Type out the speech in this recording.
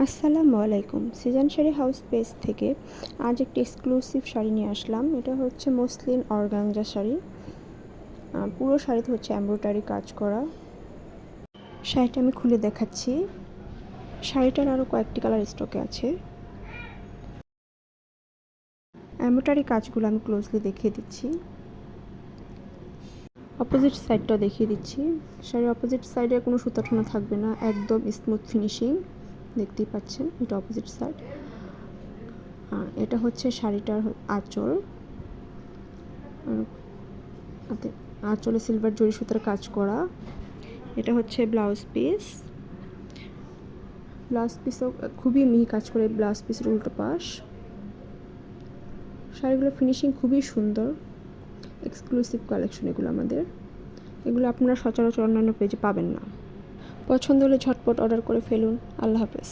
আসসালামু আলাইকুম। Season sari house page থেকে আজ একটি এক্সক্লুসিভ শাড়ি নিয়ে আসলাম। এটা হচ্ছে মসলিন অর্গানজা শাড়ি। পুরো শাড়িতে হচ্ছে এমব্রয়ডারি কাজ করা। শাড়িটা আমি খুলে দেখাচ্ছি। শাড়িটার আরও কয়েকটি কালার স্টকে আছে। এমব্রয়ডারি কাজগুলো আমি ক্লোজলি দেখিয়ে দিচ্ছি। অপোজিট সাইডটাও দেখিয়ে দিচ্ছি। শাড়ির অপোজিট সাইডে কোনো সুতা ঠোনা থাকবে না, একদম স্মুথ ফিনিশিং। দেখতেই পাচ্ছেন, এটা অপোজিট সাইড। এটা হচ্ছে শাড়িটার আঁচল। আঁচলে সিলভার জরি সুতার কাজ করা। এটা হচ্ছে ব্লাউজ পিসও খুবই মিহি কাজ করে। ব্লাউজ পিসের উল্টো পাশ। শাড়িগুলো ফিনিশিং খুবই সুন্দর, এক্সক্লুসিভ কালেকশন এগুলো আমাদের। এগুলো আপনারা সচরাচর অন্যান্য পেজে পাবেন না। পছন্দ হলে ঝটপট অর্ডার করে ফেলুন। আল্লাহ হাফেজ।